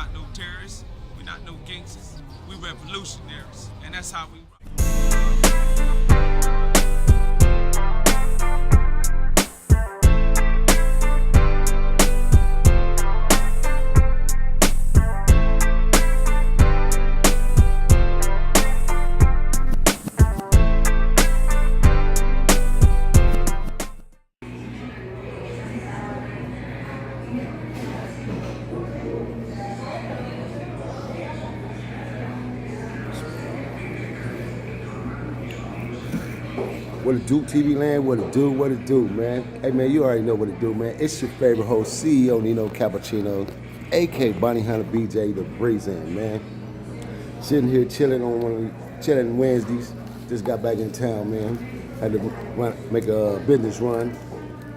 not no terrorists. We're not no gangsters. We revolutionaries. And that's how we rock. What it do, TV land? What it do, man? Hey, man, you already know what it do, man. It's your favorite host, CEO Nino Cappuccino, a.k.a. Bountyhunterbj, the Breezing, man. Sitting here chilling Wednesdays. Just got back in town, man. Had to make a business run,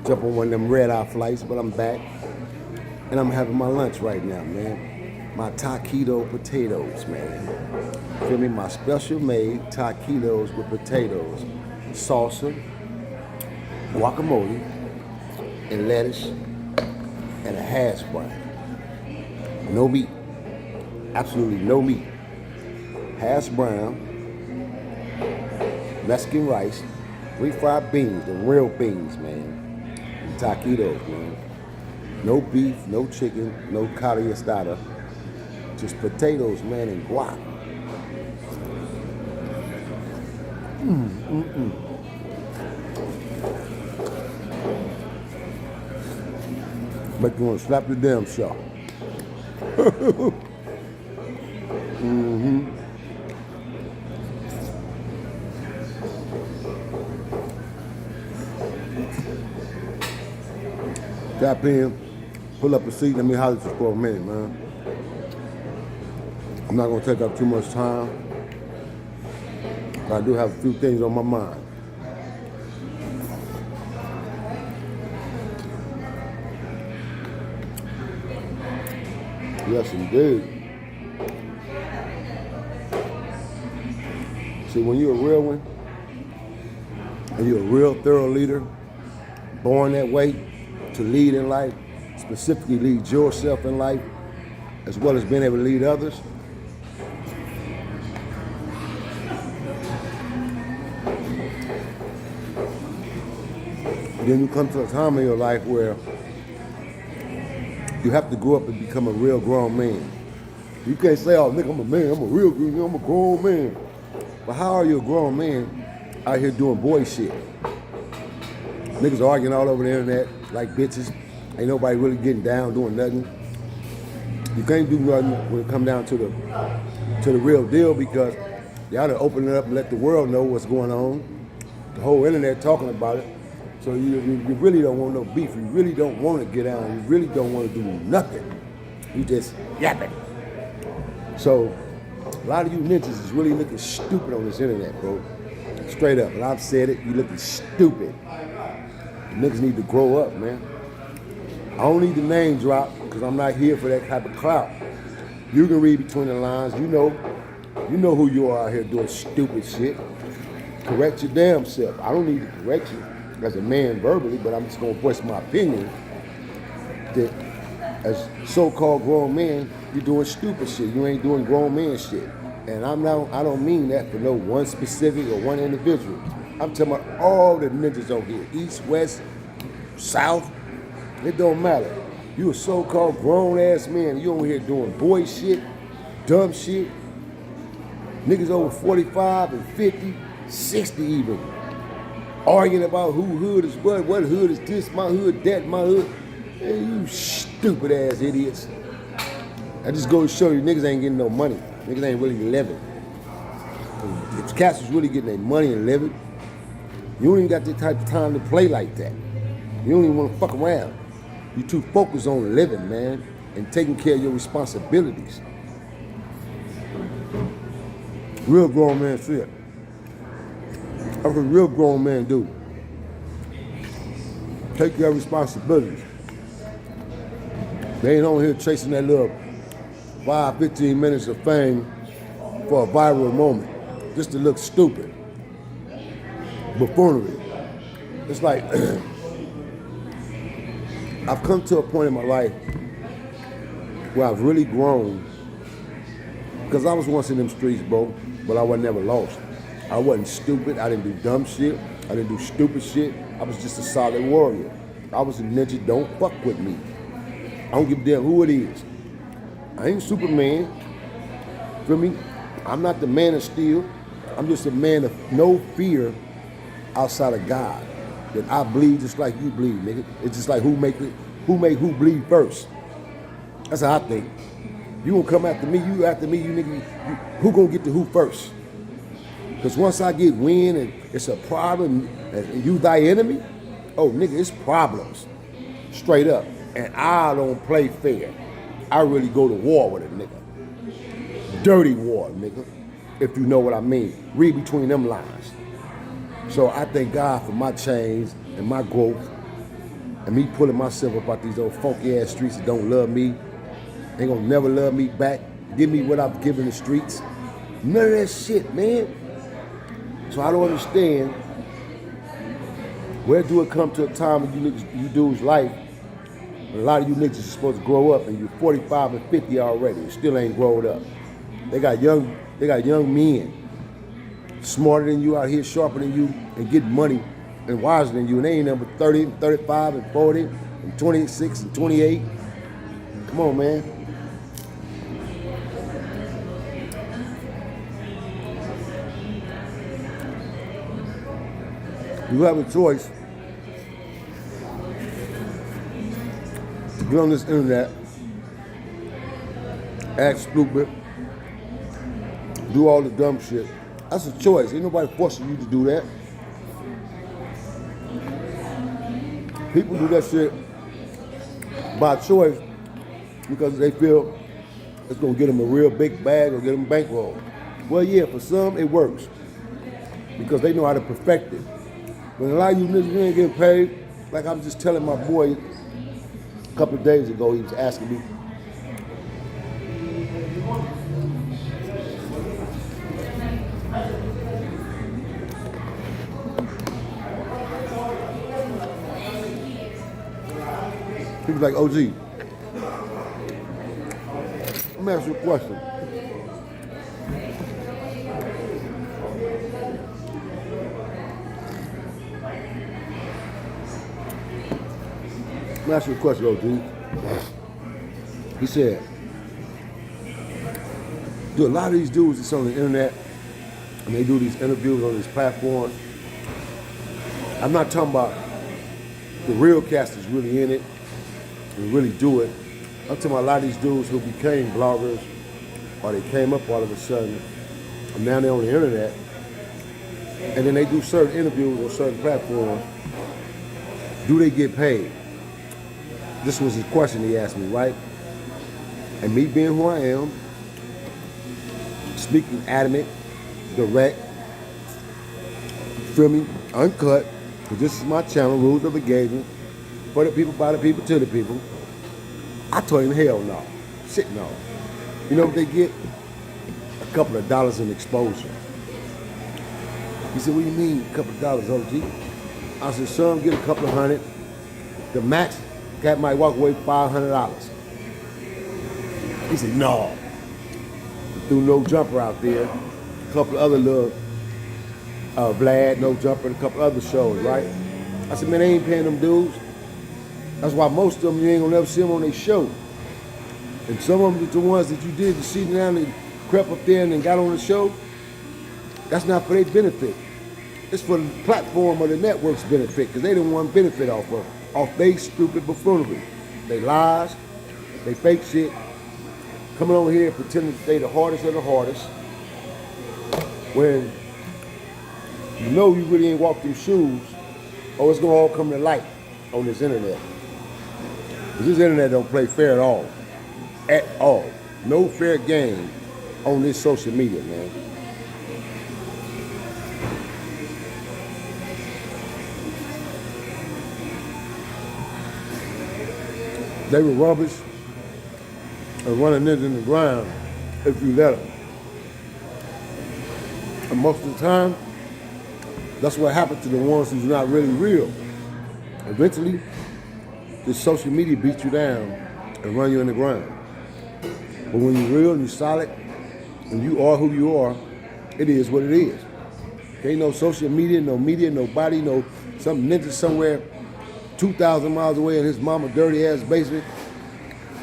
jump on one of them red-eye flights, but I'm back. And I'm having my lunch right now, man. My taquito potatoes, man. Feel me? My special made taquitos with potatoes, salsa, guacamole, and lettuce, and a hash brown. No meat. Absolutely no meat. Hash brown, Mexican rice, refried beans, the real beans, man. And taquitos, man. No beef, no chicken, no carne asada. Just potatoes, man, and guac. Make you want to slap the damn shot. Tap in, pull up a seat, let me holler at you for a minute, man. I'm not gonna take up too much time, but I do have a few things on my mind. Yes, indeed. See, when you're a real one, and you're a real thorough leader, born that way to lead in life, specifically lead yourself in life, as well as being able to lead others, then you come to a time in your life where you have to grow up and become a real grown man. You can't say, oh, nigga, I'm a man, I'm a grown man. But how are you a grown man out here doing boy shit? Niggas arguing all over the internet like bitches. Ain't nobody really getting down, doing nothing. You can't do nothing when it come down to the real deal, because y'all to open it up and let the world know what's going on. The whole internet talking about it. So you really don't want no beef. You really don't want to get down. You really don't want to do nothing. You just yapping. So a lot of you ninjas is really looking stupid on this internet, bro. Straight up. And I've said it, you looking stupid. You niggas need to grow up, man. I don't need the name drop because I'm not here for that type of clout. You can read between the lines. You know who you are out here doing stupid shit. Correct your damn self. I don't need to correct you as a man verbally, but I'm just gonna voice my opinion that as so-called grown men, you're doing stupid shit. You ain't doing grown man shit. And I don't mean that for no one specific or one individual. I'm talking about all the ninjas over here, east, west, south. It don't matter. You a so-called grown-ass man. You over here doing boy shit, dumb shit. Niggas over 45 and 50, 60 even. Arguing about who hood is what hood is this, my hood, that, my hood. Hey, you stupid ass idiots. I just go to show you niggas ain't getting no money. Niggas ain't really living. If cats was really getting their money and living, you don't even got that type of time to play like that. You don't even want to fuck around. You too focused on living, man, and taking care of your responsibilities. Real grown man shit. That's what a real grown man do. Take your responsibilities. They ain't on here chasing that little 5-15 minutes of fame for a viral moment, just to look stupid. Buffoonery. It's like, I've come to a point in my life where I've really grown, because I was once in them streets, bro, but I was never lost. I wasn't stupid. I didn't do dumb shit. I didn't do stupid shit. I was just a solid warrior. I was a ninja. Don't fuck with me. I don't give a damn who it is. I ain't Superman. Feel me? I'm not the man of steel. I'm just a man of no fear outside of God. That I bleed just like you bleed, nigga. It's just like who make who bleed first. That's how I think. You gonna come after me, you after me, you nigga, who gonna get to who first? Because once I get wind and it's a problem and you thy enemy, oh nigga, it's problems. Straight up. And I don't play fair. I really go to war with a nigga. Dirty war, nigga. If you know what I mean. Read between them lines. So I thank God for my change and my growth and me pulling myself up out these old funky ass streets that don't love me. Ain't gonna never love me back. Give me what I've given the streets. None of that shit, man. So I don't understand, where do it come to a time in you dudes' life when a lot of you niggas are supposed to grow up and you're 45 and 50 already and still ain't grown up. They got young men smarter than you out here, sharper than you, and getting money and wiser than you, and they ain't number 30, 35, and 40, and 26, and 28. Come on, man. You have a choice to get on this internet, act stupid, do all the dumb shit. That's a choice. Ain't nobody forcing you to do that. People do that shit by choice because they feel it's gonna get them a real big bag or get them bankroll. Well, yeah, for some it works because they know how to perfect it. When a lot of you niggas ain't getting paid, like I was just telling my boy a couple of days ago, he was asking me, he was like, OG, let me ask you a question. Let me ask you a question, OG. He said, do a lot of these dudes that's on the internet and they do these interviews on this platform, I'm not talking about the real cast is really in it and really do it. I'm talking about a lot of these dudes who became bloggers or they came up all of a sudden and now they're on the internet and then they do certain interviews on certain platforms. Do they get paid? This was his question he asked me, right? And me being who I am, speaking adamant, direct, feel me, uncut, because this is my channel, rules of engagement, for the people, by the people, to the people. I told him, hell no, shit no. You know what they get? A couple of dollars in exposure. He said, what do you mean, a couple of dollars, OG? I said, son, get a couple of hundred. The max, cat might walk away $500. He said, no. Threw No Jumper out there. A couple of other little, Vlad, No Jumper, and a couple other shows, right? I said, man, they ain't paying them dudes. That's why most of them, you ain't gonna never see them on their show. And some of them, the ones that you did, you see down and crept up there and then got on the show, that's not for their benefit. It's for the platform or the network's benefit, because they didn't want to benefit off they stupid buffoonery. They lies, they fake shit, coming over here pretending that they the hardest of the hardest, when you know you really ain't walked through shoes, or it's gonna all come to light on this internet. Because this internet don't play fair at all. At all. No fair game on this social media, man. They were rubbish and running niggas in the ground if you let them. And most of the time, that's what happened to the ones who's not really real. Eventually, this social media beats you down and run you in the ground. But when you're real and you're solid and you are who you are, it is what it is. Ain't no social media, nobody, no some ninja somewhere 2,000 miles away in his mama dirty ass basement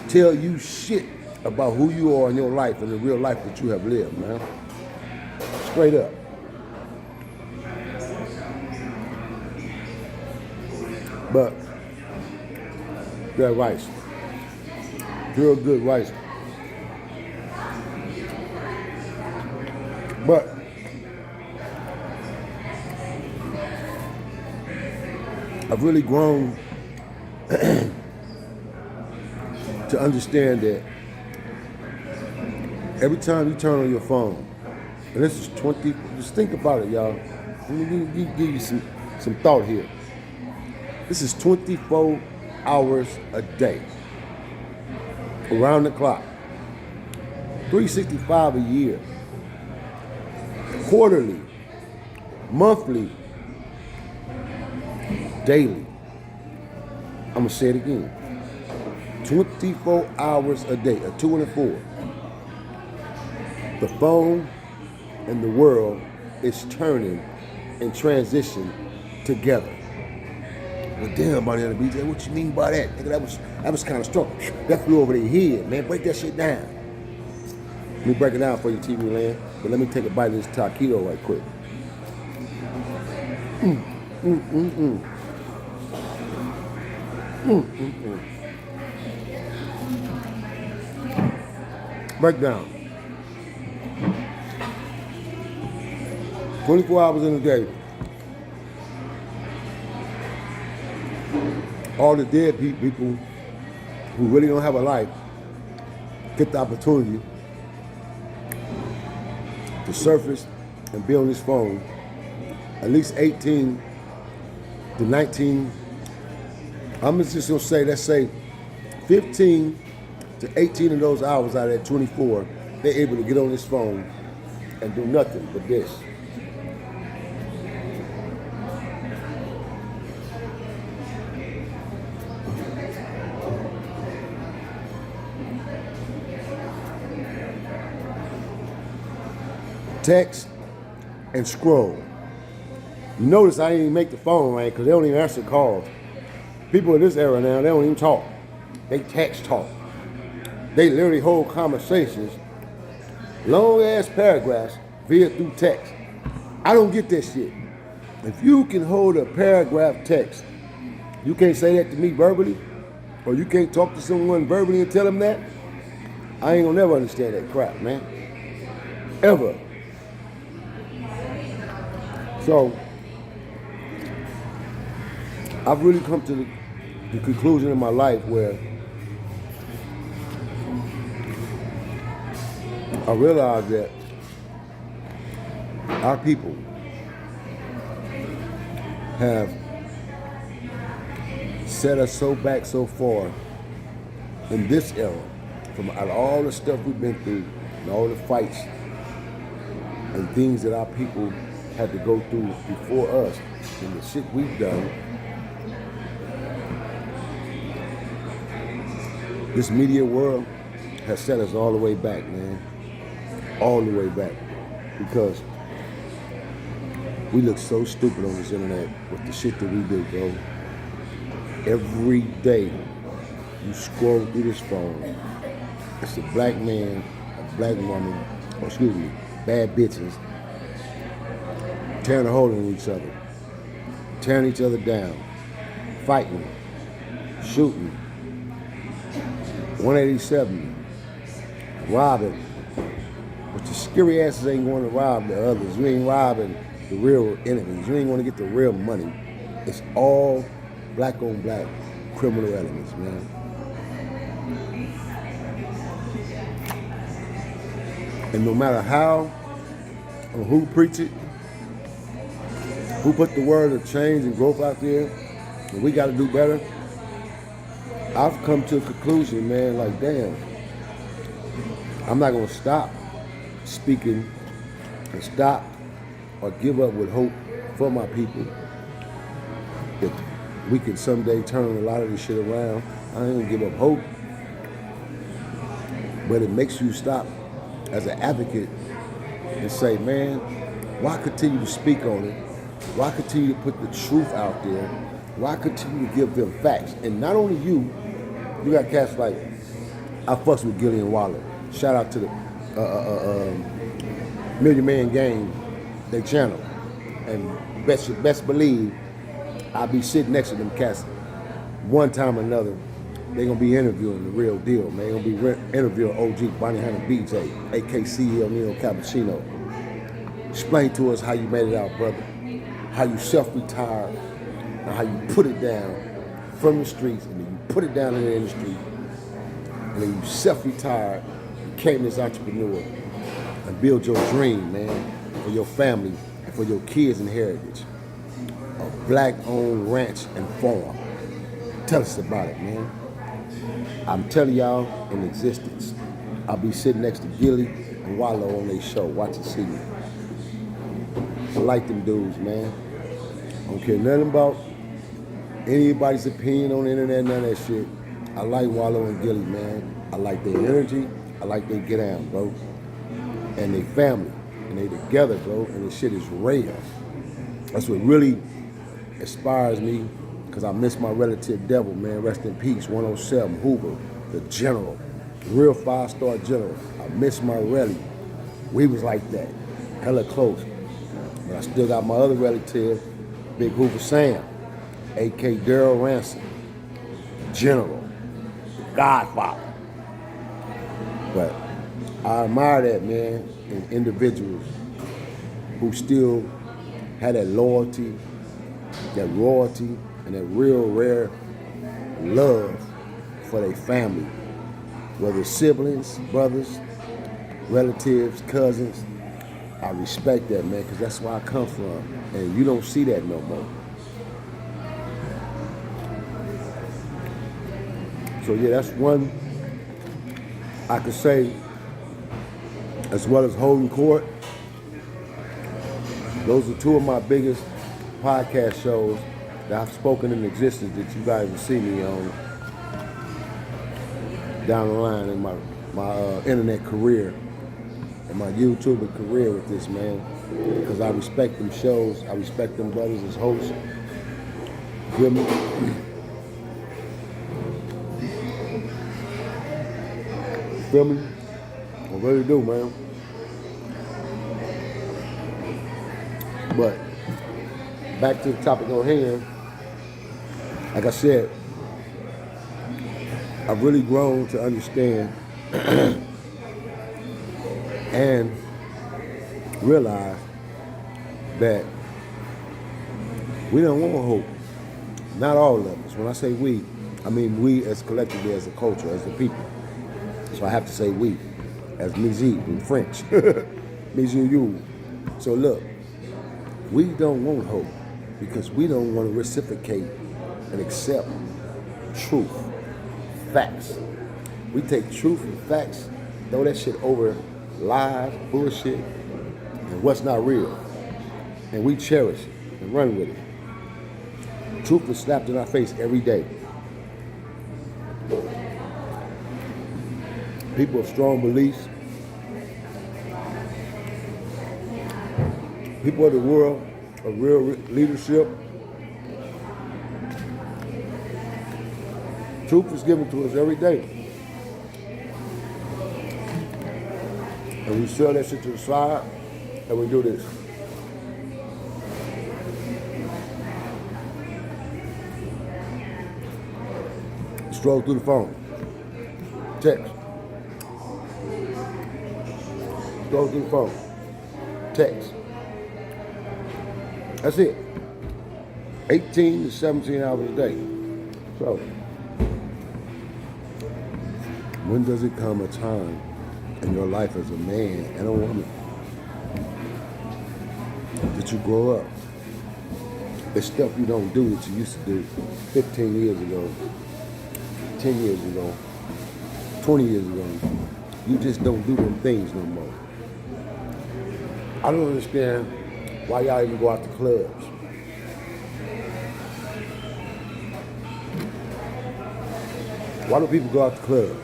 tell you shit about who you are in your life and the real life that you have lived, man. Straight up. But that rice, real good rice. But I've really grown to understand that every time you turn on your phone, and this is 20, just think about it, y'all. Let me give you some thought here. This is 24 hours a day, around the clock, 365 a year, quarterly, monthly, daily. I'm gonna say it again. 24 hours a day, a 2 and a 4. The phone and the world is turning and transition together. Well, damn, Bountyhunter BJ, what you mean by that? Nigga, that was kind of strong. That flew over their head, man. Break that shit down. Let me break it down for you, TV land. But let me take a bite of this taquito right quick. Breakdown. 24 hours in a day. All the dead people who really don't have a life get the opportunity to surface and be on this phone at least 18 to 19. I'm just gonna say, let's say 15 to 18 of those hours out of that 24, they're able to get on this phone and do nothing but this. Text and scroll. You notice I didn't even make the phone ring because they don't even answer calls. People in this era now, they don't even talk. They text talk. They literally hold conversations, long ass paragraphs via through text. I don't get that shit. If you can hold a paragraph text, you can't say that to me verbally, or you can't talk to someone verbally and tell them that, I ain't gonna never understand that crap, man. Ever. So, I've really come to the conclusion in my life where I realized that our people have set us so back so far in this era, from out of all the stuff we've been through and all the fights and things that our people had to go through before us and the shit we've done. This media world has set us all the way back, man. All the way back. Because we look so stupid on this internet with the shit that we do, bro. Every day you scroll through this phone, it's a black man, a black woman, or excuse me, bad bitches, tearing a hole in each other, tearing each other down, fighting, shooting, 187, robbing. But your scary asses ain't going to rob the others. You ain't robbing the real enemies. You ain't going to get the real money. It's all black on black criminal elements, man. And no matter how or who preach it, who put the word of change and growth out there, and we got to do better, I've come to a conclusion, man, like, damn, I'm not going to stop speaking and stop or give up with hope for my people that we can someday turn a lot of this shit around. I ain't going to give up hope. But it makes you stop as an advocate and say, man, why continue to speak on it? Why continue to put the truth out there? Why continue to give them facts? And not only you got cats like, I fucks with Gillian Waller. Shout out to the Million Man Game, they channel. And best believe I'll be sitting next to them cats one time or another. They're gonna be interviewing the real deal, man. They're gonna be interviewing OG, Bountyhunterbj, AKC, Neo Cappuccino. Explain to us how you made it out, brother. How you self-retired and how you put it down from the streets and then you put it down in the industry and then you self-retired, became this entrepreneur and build your dream, man, for your family and for your kids and heritage. A black-owned ranch and farm. Tell us about it, man. I'm telling y'all, in existence. I'll be sitting next to Gilly and Wallow on their show. Watch and see me. I like them dudes, man. I don't care nothing about anybody's opinion on the internet, none of that shit. I like Wallow and Gilly, man. I like their energy. I like they get down, bro. And they family. And they together, bro. And this shit is real. That's what really inspires me, because I miss my relative Devil, man. Rest in peace, 107, Hoover, the general. Real 5-star general. I miss my rally. We was like that. Hella close. But I still got my other relative, Big Hoover Sam, A.K. Daryl Ransom, General, the Godfather. But I admire that, man, in individuals who still had that loyalty, that royalty, and that real rare love for their family, whether siblings, brothers, relatives, cousins. I respect that, man, because that's where I come from, and you don't see that no more. So yeah, that's one I could say, as well as holding court. Those are two of my biggest podcast shows that I've spoken in existence that you guys will see me on down the line in my internet career and my YouTuber career with this, man. Because I respect them shows. I respect them brothers as hosts. Feel me? Feel me? I really do, man. But back to the topic on hand. Like I said, I've really grown to understand and realize that we don't want hope. Not all of us. When I say we, I mean we as collectively, as a culture, as the people. So I have to say we, as Mizi in French. Mizi you. So look, we don't want hope because we don't want to reciprocate and accept truth, facts. We take truth and facts, throw that shit over lies, bullshit, and what's not real. And we cherish it and run with it. Truth is slapped in our face every day. People of strong beliefs, people of the world of real leadership. Truth is given to us every day. And we sell that shit to the side, and we do this. Stroll through the phone. Text. Stroll through the phone. Text. That's it. 18 to 17 hours a day. So, when does it come a time in your life as a man and a woman that you grow up? It's stuff you don't do that you used to do 15 years ago, 10 years ago, 20 years ago. You just don't do them things no more. I don't understand why y'all even go out to clubs. Why do people go out to clubs?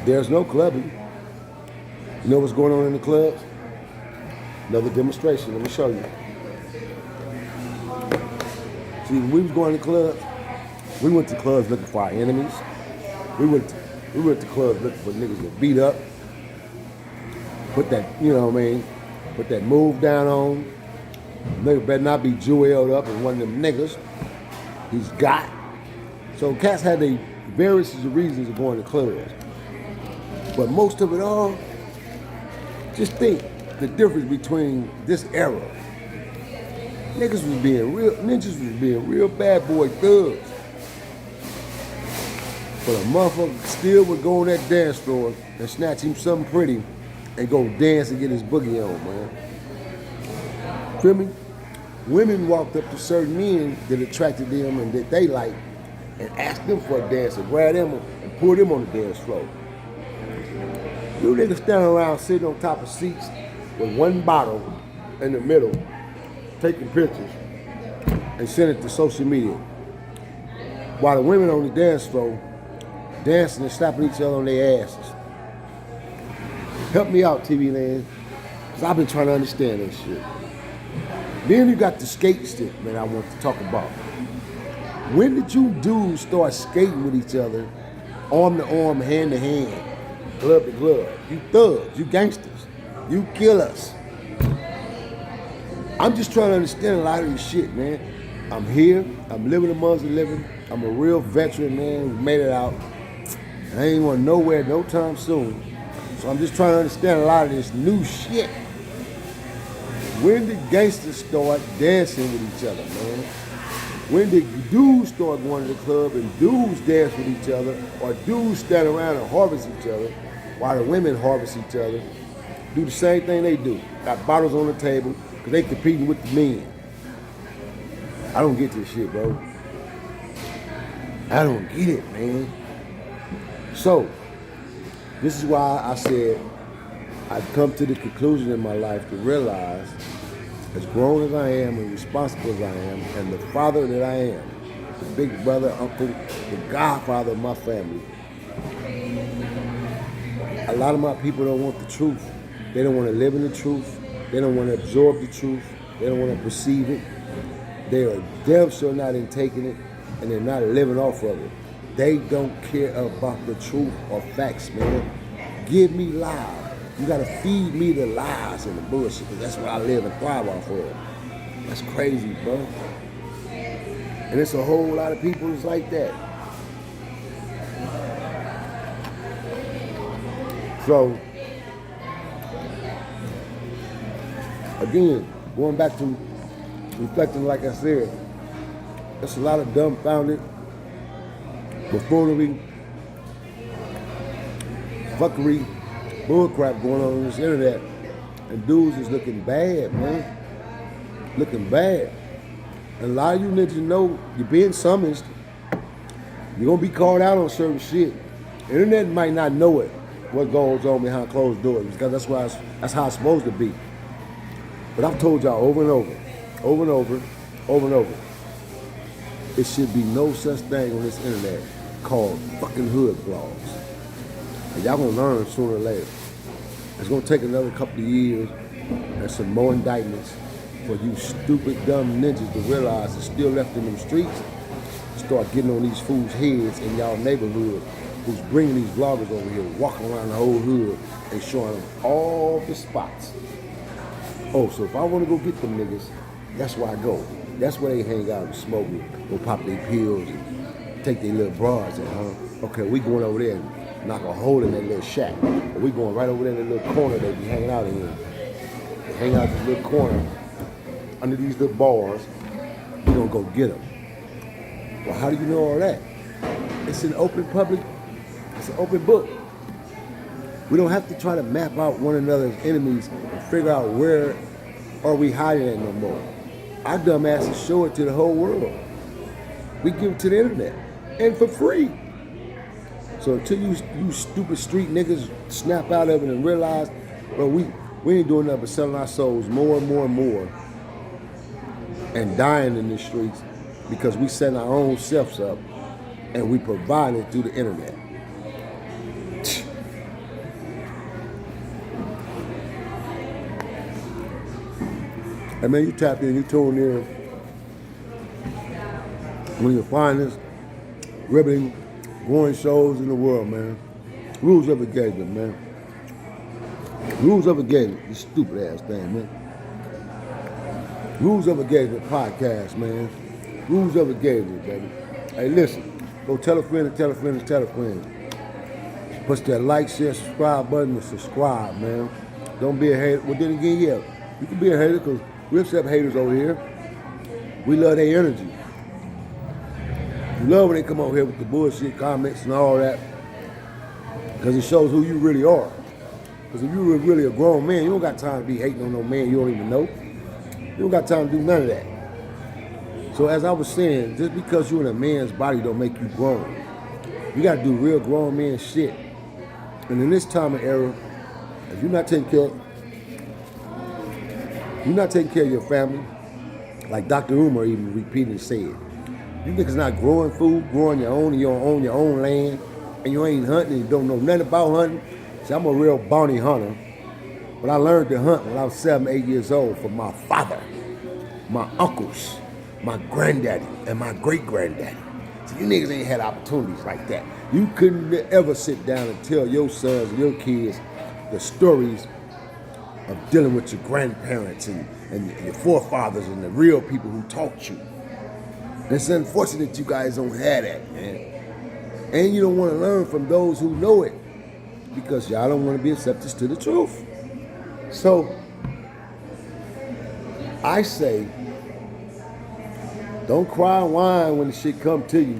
There's no clubbing. You know what's going on in the clubs? Another demonstration. Let me show you. See, when we was going to clubs, we went to clubs looking for our enemies. We went to clubs looking for niggas to beat up. Put that, you know what I mean? Put that move down on. Nigga better not be jeweled up as one of them niggas. He's got. So cats had their various reasons of going to clubs. But most of it all, just think the difference between this era. Ninjas was being real bad boy thugs. But a motherfucker still would go on that dance floor and snatch him something pretty and go dance and get his boogie on, man. Feel me? Women walked up to certain men that attracted them and that they liked and asked them for a dance and grab them and pull them on the dance floor. You niggas standing around sitting on top of seats with one bottle in the middle, taking pictures and sending it to social media. While the women on the dance floor dancing and slapping each other on their asses. Help me out, TV land, because I've been trying to understand this shit. Then you got the skate stick, man, I want to talk about. When did you dudes start skating with each other, arm to arm, hand to hand, glove to glove? You thugs, you gangsters, you killers. I'm just trying to understand a lot of this shit, man. I'm here, I'm living amongst the living, I'm a real veteran, man, who made it out. I ain't going nowhere no time soon. So I'm just trying to understand a lot of this new shit. When did gangsters start dancing with each other, man? When did dudes start going to the club and dudes dance with each other, or dudes stand around and harvest each other while the women harvest each other? Do the same thing they do. Got bottles on the table because they competing with the men. I don't get this shit, bro. I don't get it, man. So, this is why I said I've come to the conclusion in my life to realize, as grown as I am and responsible as I am, and the father that I am, the big brother, uncle, the godfather of my family, a lot of my people don't want the truth. They don't want to live in the truth. They don't want to absorb the truth. They don't want to perceive it. They are damn sure not in taking it, and they're not living off of it. They don't care about the truth or facts, man. Give me lies. You gotta feed me the lies and the bullshit, because that's what I live and thrive off of. That's crazy, bro. And it's a whole lot of people that's like that. So, again, going back to reflecting, like I said, there's a lot of dumbfounded, buffoonery, fuckery, bullcrap going on this internet, and dudes is looking bad, man. Looking bad. And a lot of you niggas know you're being summoned. You're gonna be called out on certain shit. The internet might not know it, what goes on behind closed doors, because that's how it's supposed to be. But I've told y'all over and over, over and over, over and over, it should be no such thing on this internet called fucking hood blogs. And y'all gonna learn sooner or later. It's gonna take another couple of years and some more indictments for you stupid, dumb ninjas to realize it's still left in them streets. Start getting on these fools' heads in y'all neighborhood who's bringing these vloggers over here, walking around the whole hood and showing them all the spots. Oh, so if I want to go get them niggas, that's where I go. That's where they hang out and smoke and go pop their pills and take their little bras in, huh? Okay, we going over there and knock a hole in that little shack. Or we going right over there in that little corner they be hanging out in. They hang out in this little corner under these little bars. We gonna go get them. Well, how do you know all that? It's an open public, it's an open book. We don't have to try to map out one another's enemies and figure out where are we hiding at no more. Our dumb asses show it to the whole world. We give it to the internet, and for free. So until you stupid street niggas snap out of it and realize, bro, we ain't doing nothing but selling our souls more and more and more and dying in the streets because we setting our own selves up and we provide it through the internet. And man, you tapped in, you tuned in. One of the finest, riveting, growing shows in the world, man. Rules of engagement, man. Rules of engagement, this stupid ass thing, man. Rules of engagement podcast, man. Rules of engagement, baby. Hey, listen, go tell a friend and tell a friend and tell a friend. Push that like, share, subscribe button and subscribe, man. Don't be a hater. Well, then again, yeah, you can be a hater because we accept haters over here. We love their energy. We love when they come over here with the bullshit comments and all that because it shows who you really are. Because if you're really a grown man, you don't got time to be hating on no man you don't even know. You don't got time to do none of that. So as I was saying, just because you're in a man's body don't make you grown. You got to do real grown man shit. And in this time and era, if you're not taking care of your family, like Dr. Umar even repeatedly said, you niggas not growing food, growing your own, and you don't own your own land, and you ain't hunting, and you don't know nothing about hunting. See, I'm a real bounty hunter, but I learned to hunt when I was 7, 8 years old from my father, my uncles, my granddaddy, and my great-granddaddy. So you niggas ain't had opportunities like that. You couldn't ever sit down and tell your sons and your kids the stories of dealing with your grandparents and your forefathers and the real people who taught you. It's unfortunate you guys don't have that, man. And you don't want to learn from those who know it because y'all don't want to be receptive to the truth. So, I say, don't cry and whine when the shit come to you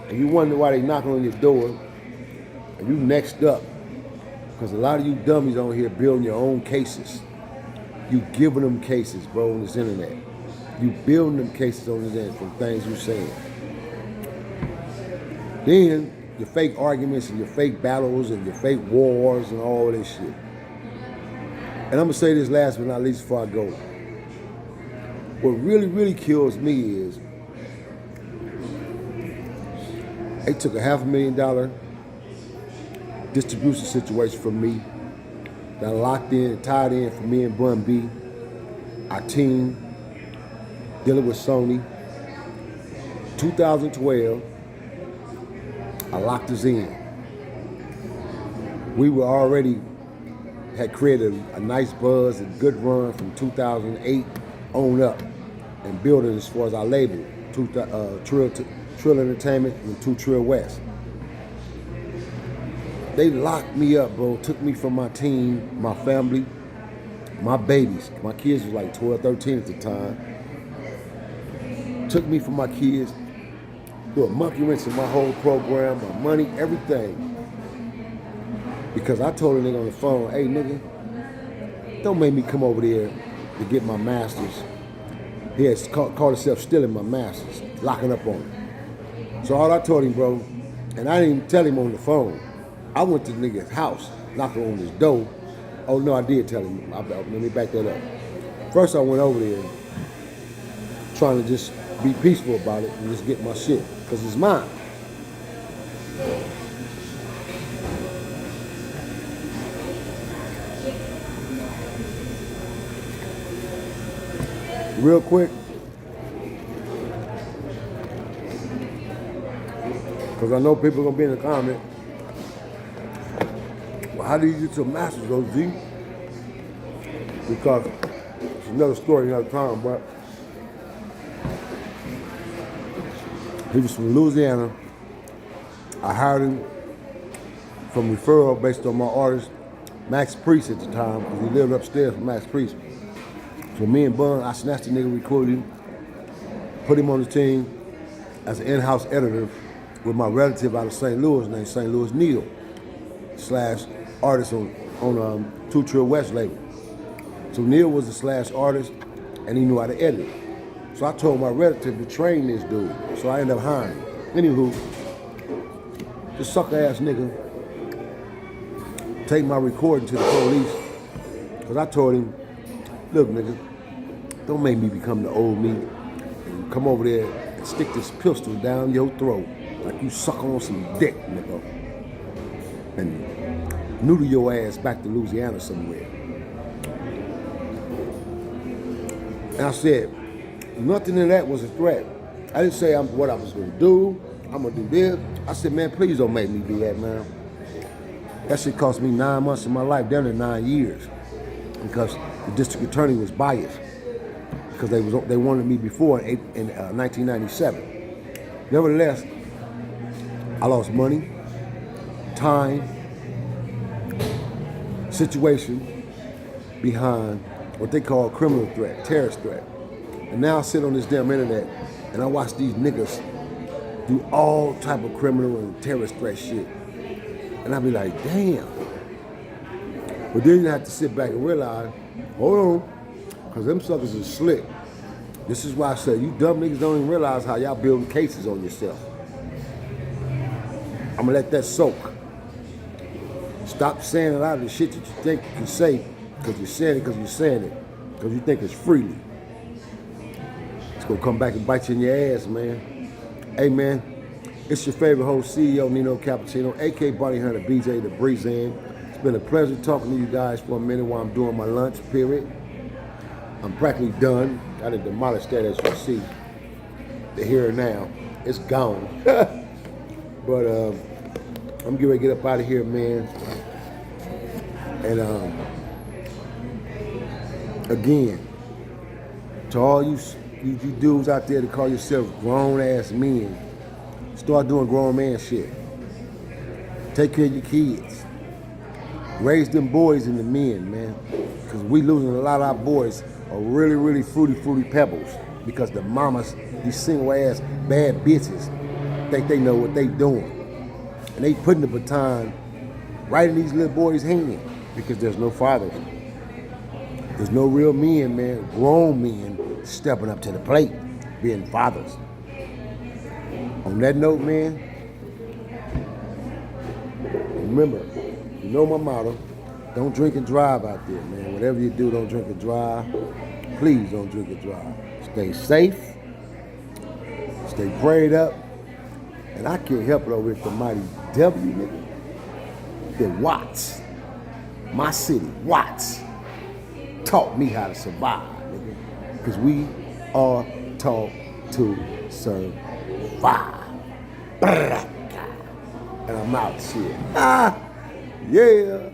and you wonder why they knocking on your door and you next up. Because a lot of you dummies on here building your own cases. You giving them cases, bro, on this internet. You building them cases on this internet from things you saying. Then your fake arguments and your fake battles and your fake wars and all this shit. And I'm gonna say this last but not least before I go. What really, really kills me is they took a $500,000 distribution situation from me that locked in and tied in for me and Bun B, our team, dealing with Sony. 2012, I locked us in. We were already, had created a nice buzz, a good run from 2008 on up and building as far as our label, Trill Entertainment and 2 Trill West. They locked me up, bro, took me from my team, my family, my babies. My kids was like 12, 13 at the time. Took me from my kids, threw a monkey wrench in my whole program, my money, everything. Because I told a nigga on the phone, hey nigga, don't make me come over there to get my masters. He had called himself stealing my masters, locking up on him. So all I told him, bro, and I didn't even tell him on the phone. I went to the nigga's house, knocked on his door. Oh no, I did tell him. Let me back that up. First I went over there trying to just be peaceful about it and just get my shit, because it's mine. Real quick, because I know people are going to be in the comment, well, how do you get your master's, OG? Because it's another story another time, but he was from Louisiana. I hired him from referral based on my artist, Max Priest at the time, because he lived upstairs from Max Priest. So me and Bun, I snatched the nigga, recruited him, put him on the team as an in-house editor with my relative out of St. Louis named St. Louis Neal, / artist on 2 Trill West label. So Neal was a / artist and he knew how to edit. So I told my relative to train this dude. So I ended up hiring him. Anywho, this sucker ass nigga take my recording to the police because I told him, look nigga, don't make me become the old me and come over there and stick this pistol down your throat like you suck on some dick, nigga, and noodle your ass back to Louisiana somewhere. And I said, nothing in that was a threat. I didn't say what I was going to do. I'm going to do this. I said, man, please don't make me do that, man. That shit cost me 9 months of my life, down to 9 years. Because the district attorney was biased. Because they wanted me before in 1997. Nevertheless, I lost money, time, situation behind what they call criminal threat, terrorist threat. And now I sit on this damn internet and I watch these niggas do all type of criminal and terrorist threat shit. And I be like, damn. But then you have to sit back and realize, hold on, because them suckers is slick. This is why I said, you dumb niggas don't even realize how y'all building cases on yourself. I'm gonna let that soak. Stop saying a lot of the shit that you think you can say because you're saying it, because you think it's freely. It's gonna come back and bite you in your ass, man. Hey, man, it's your favorite host, CEO Nino Cappuccino, aka Bountyhunterbj, the Breezan. It's been a pleasure talking to you guys for a minute while I'm doing my lunch period. I'm practically done. I done demolished that, as you see. The here and now, it's gone. But I'm getting ready to get up out of here, man. And again, to all you dudes out there that call yourselves grown-ass men, start doing grown man shit. Take care of your kids. Raise them boys into men, man. Because we losing a lot of our boys are really, really fruity pebbles. Because the mamas, these single-ass bad bitches, think they know what they doing. And they putting the baton right in these little boys' hands because there's no fathers. There's no real men, man, grown men stepping up to the plate, being fathers. On that note, man, remember, you know my motto, don't drink and drive out there, man. Whatever you do, don't drink and drive. Please don't drink and drive. Stay safe, stay prayed up, and I can't help it over at the mighty W, nigga. The Watts, my city, Watts, taught me how to survive, nigga. Because we are taught to survive. And I'm out, shit. Yeah.